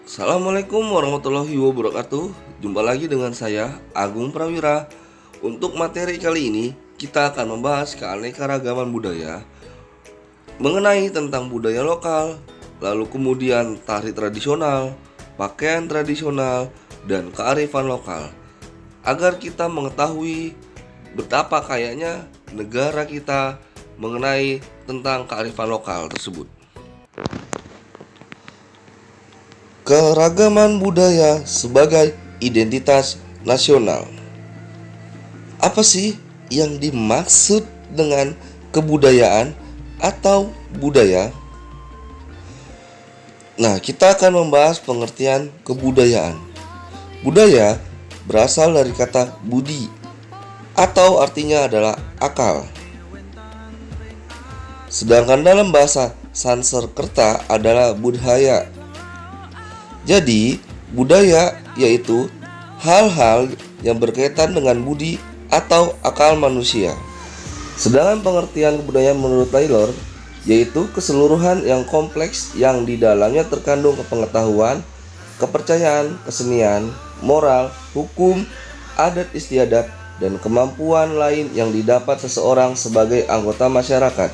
Assalamualaikum warahmatullahi wabarakatuh. Jumpa lagi dengan saya Agung Prawira. Untuk materi kali ini kita akan membahas keanekaragaman budaya, mengenai tentang budaya lokal, lalu kemudian tari tradisional, pakaian tradisional, dan kearifan lokal, agar kita mengetahui betapa kayanya negara kita mengenai tentang kearifan lokal tersebut. Keragaman budaya sebagai identitas nasional. Apa sih yang dimaksud dengan kebudayaan atau budaya? Nah, kita akan membahas pengertian kebudayaan. Budaya berasal dari kata budi atau artinya adalah akal. Sedangkan dalam bahasa Sanskerta adalah budhaya. Jadi, budaya yaitu hal-hal yang berkaitan dengan budi atau akal manusia. Sedangkan pengertian kebudayaan menurut Taylor yaitu keseluruhan yang kompleks yang di dalamnya terkandung kepengetahuan, kepercayaan, kesenian, moral, hukum, adat istiadat, dan kemampuan lain yang didapat seseorang sebagai anggota masyarakat.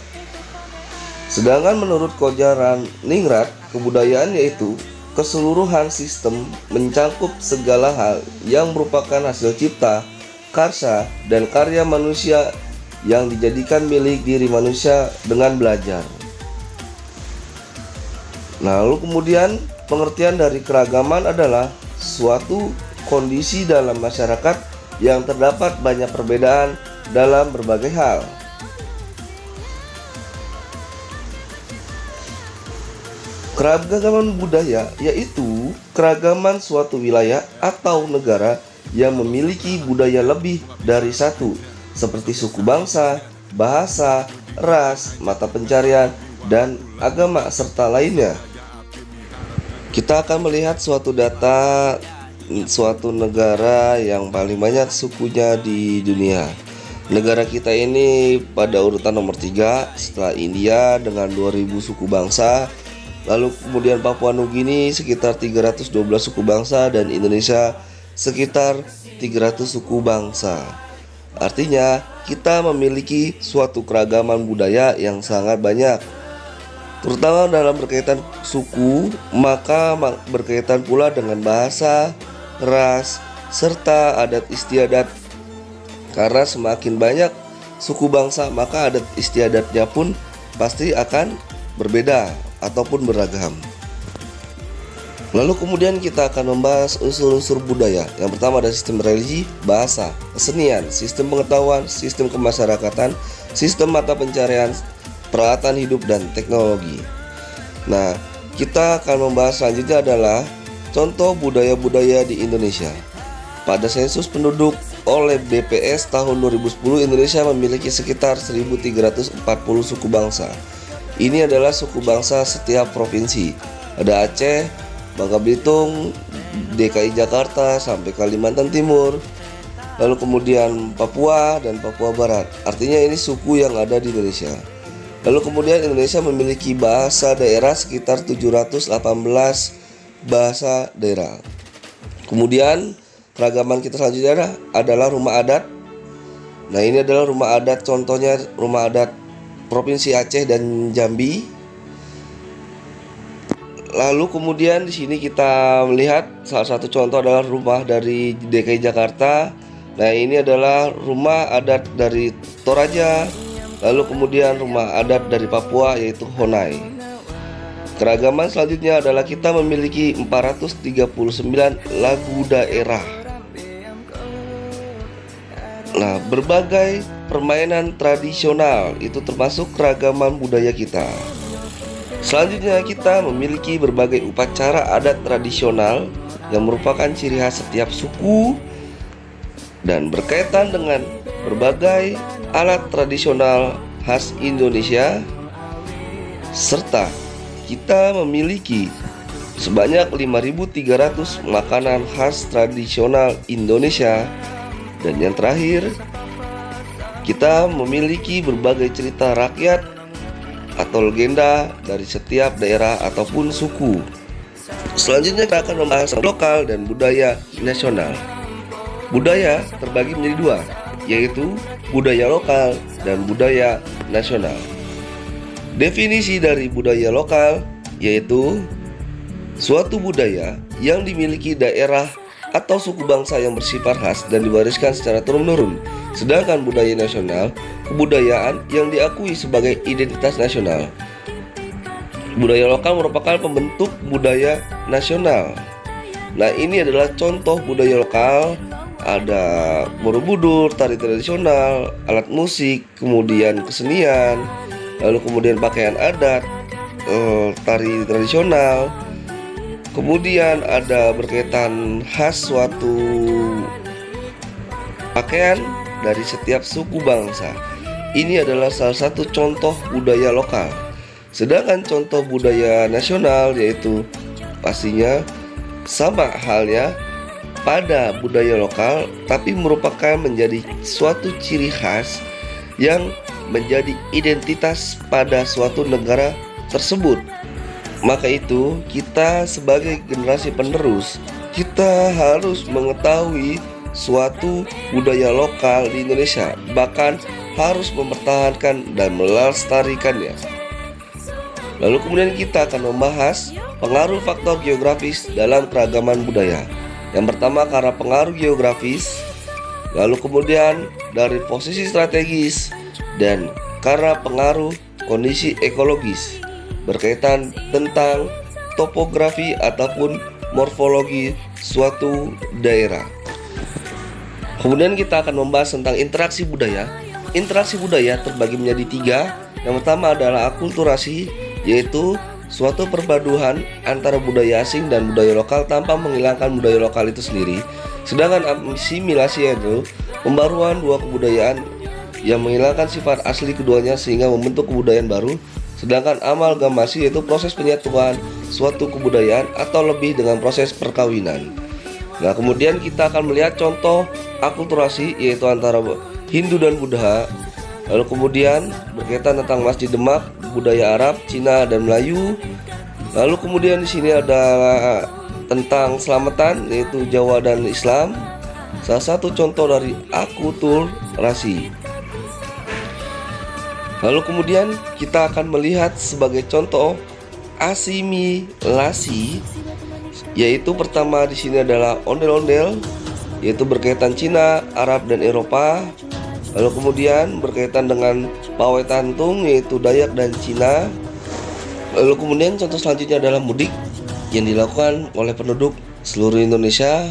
Sedangkan menurut Kojaran Ningrat, kebudayaan yaitu keseluruhan sistem mencakup segala hal yang merupakan hasil cipta, karsa, dan karya manusia yang dijadikan milik diri manusia dengan belajar. Nah, lalu kemudian pengertian dari keragaman adalah suatu kondisi dalam masyarakat yang terdapat banyak perbedaan dalam berbagai hal. Keragaman budaya yaitu keragaman suatu wilayah atau negara yang memiliki budaya lebih dari satu, seperti suku bangsa, bahasa, ras, mata pencarian, dan agama serta lainnya. Kita akan melihat suatu data suatu negara yang paling banyak sukunya di dunia. Negara kita ini pada urutan nomor 3 setelah India dengan 2000 suku bangsa. Lalu kemudian Papua Nugini sekitar 312 suku bangsa dan Indonesia sekitar 300 suku bangsa. Artinya kita memiliki suatu keragaman budaya yang sangat banyak. Terutama dalam berkaitan suku, maka berkaitan pula dengan bahasa, ras, serta adat istiadat. Karena semakin banyak suku bangsa, maka adat istiadatnya pun pasti akan berbeda ataupun beragam. Lalu kemudian kita akan membahas unsur-unsur budaya. Yang pertama ada sistem religi, bahasa, kesenian, sistem pengetahuan, sistem kemasyarakatan, sistem mata pencarian, peralatan hidup, dan teknologi. Nah, kita akan membahas selanjutnya adalah contoh budaya-budaya di Indonesia. Pada sensus penduduk oleh BPS tahun 2010, Indonesia memiliki sekitar 1340 suku bangsa. Ini adalah suku bangsa setiap provinsi. Ada Aceh, Bangka Belitung, DKI Jakarta sampai Kalimantan Timur, lalu kemudian Papua dan Papua Barat. Artinya ini suku yang ada di Indonesia. Lalu kemudian Indonesia memiliki bahasa daerah sekitar 718 bahasa daerah. Kemudian keragaman kita selanjutnya adalah rumah adat. Nah, ini adalah rumah adat, contohnya rumah adat Provinsi Aceh dan Jambi. Lalu kemudian di sini kita melihat salah satu contoh adalah rumah dari DKI Jakarta. Nah, ini adalah rumah adat dari Toraja. Lalu kemudian rumah adat dari Papua yaitu Honai. Keragaman selanjutnya adalah kita memiliki 439 lagu daerah. Nah, berbagai permainan tradisional itu termasuk keragaman budaya kita. Selanjutnya kita memiliki berbagai upacara adat tradisional yang merupakan ciri khas setiap suku dan berkaitan dengan berbagai alat tradisional khas Indonesia, serta kita memiliki sebanyak 5.300 makanan khas tradisional Indonesia. Dan yang terakhir, kita memiliki berbagai cerita rakyat atau legenda dari setiap daerah ataupun suku. Selanjutnya kita akan membahas lokal dan budaya nasional. Budaya terbagi menjadi dua, yaitu budaya lokal dan budaya nasional. Definisi dari budaya lokal yaitu suatu budaya yang dimiliki daerah atau suku bangsa yang bersifat khas dan diwariskan secara turun-temurun. Sedangkan budaya nasional, kebudayaan yang diakui sebagai identitas nasional. Budaya lokal merupakan pembentuk budaya nasional. Nah, ini adalah contoh budaya lokal. Ada Borobudur, tari tradisional, alat musik, kemudian kesenian, lalu kemudian pakaian adat, tari tradisional. Kemudian ada berkaitan khas suatu pakaian dari setiap suku bangsa. Ini adalah salah satu contoh budaya lokal. Sedangkan contoh budaya nasional yaitu pastinya sama halnya pada budaya lokal, tapi merupakan menjadi suatu ciri khas yang menjadi identitas pada suatu negara tersebut. Maka itu, kita sebagai generasi penerus, kita harus mengetahui suatu budaya lokal di Indonesia, bahkan harus mempertahankan dan melestarikannya. Lalu kemudian kita akan membahas pengaruh faktor geografis dalam keragaman budaya. Yang pertama karena pengaruh geografis, lalu kemudian dari posisi strategis, dan karena pengaruh kondisi ekologis berkaitan tentang topografi ataupun morfologi suatu daerah. Kemudian kita akan membahas tentang interaksi budaya. Interaksi budaya terbagi menjadi tiga. Yang pertama adalah akulturasi, yaitu suatu perpaduan antara budaya asing dan budaya lokal tanpa menghilangkan budaya lokal itu sendiri. Sedangkan asimilasi yaitu pembaruan dua kebudayaan yang menghilangkan sifat asli keduanya sehingga membentuk kebudayaan baru. Sedangkan amalgamasi yaitu proses penyatuan suatu kebudayaan atau lebih dengan proses perkawinan. Nah, kemudian kita akan melihat contoh akulturasi yaitu antara Hindu dan Buddha. Lalu kemudian berkaitan tentang Masjid Demak, budaya Arab, Cina, dan Melayu. Lalu kemudian di sini ada tentang selamatan yaitu Jawa dan Islam. Salah satu contoh dari akulturasi. Lalu kemudian kita akan melihat sebagai contoh asimilasi, yaitu pertama di sini adalah ondel-ondel, yaitu berkaitan Cina, Arab, dan Eropa. Lalu kemudian berkaitan dengan pawai tantung yaitu Dayak dan Cina. Lalu kemudian contoh selanjutnya adalah mudik yang dilakukan oleh penduduk seluruh Indonesia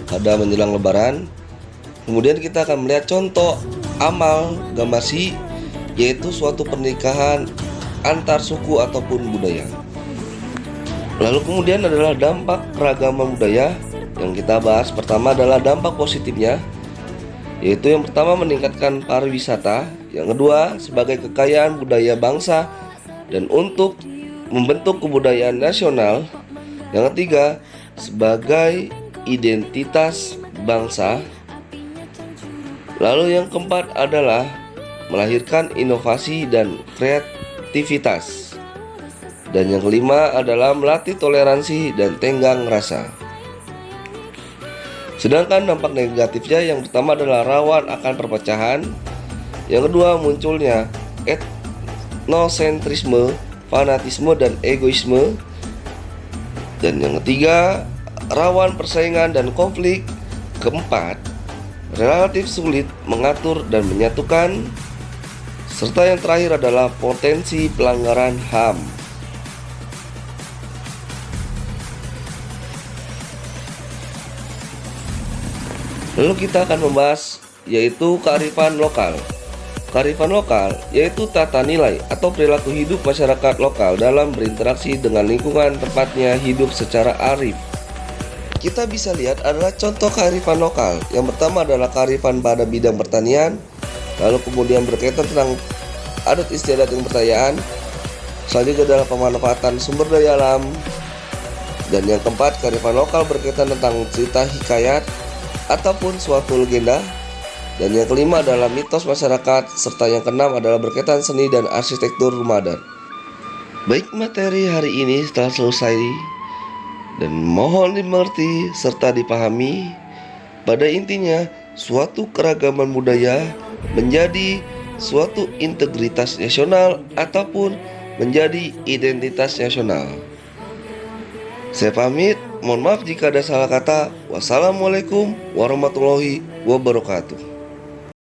pada menjelang Lebaran. Kemudian kita akan melihat contoh amalgamasi yaitu suatu pernikahan antar suku ataupun budaya. Lalu kemudian adalah dampak keragaman budaya yang kita bahas. Pertama adalah dampak positifnya, yaitu yang pertama meningkatkan pariwisata, yang kedua sebagai kekayaan budaya bangsa dan untuk membentuk kebudayaan nasional, yang ketiga sebagai identitas bangsa, lalu yang keempat adalah melahirkan inovasi dan kreativitas, dan yang kelima adalah melatih toleransi dan tenggang rasa. Sedangkan dampak negatifnya yang pertama adalah rawan akan perpecahan, yang kedua munculnya etnosentrisme, fanatisme, dan egoisme, dan yang ketiga rawan persaingan dan konflik, keempat relatif sulit mengatur dan menyatukan, serta yang terakhir adalah potensi pelanggaran HAM. Lalu kita akan membahas yaitu kearifan lokal. Kearifan lokal yaitu tata nilai atau perilaku hidup masyarakat lokal dalam berinteraksi dengan lingkungan tempatnya hidup secara arif. Kita bisa lihat adalah contoh kearifan lokal. Yang pertama adalah kearifan pada bidang pertanian, lalu kemudian berkaitan tentang adat istiadat dan pertanyaan. Selanjutnya adalah pemanfaatan sumber daya alam, dan yang keempat kearifan lokal berkaitan tentang cerita hikayat ataupun suatu legenda, dan yang kelima adalah mitos masyarakat, serta yang keenam adalah berkaitan seni dan arsitektur rumah adat. Baik, materi hari ini telah selesai. dan mohon dimengerti serta dipahami. Pada intinya, suatu keragaman budaya menjadi suatu integritas nasional ataupun menjadi identitas nasional. Saya pamit, mohon maaf jika ada salah kata. Wassalamualaikum warahmatullahi wabarakatuh.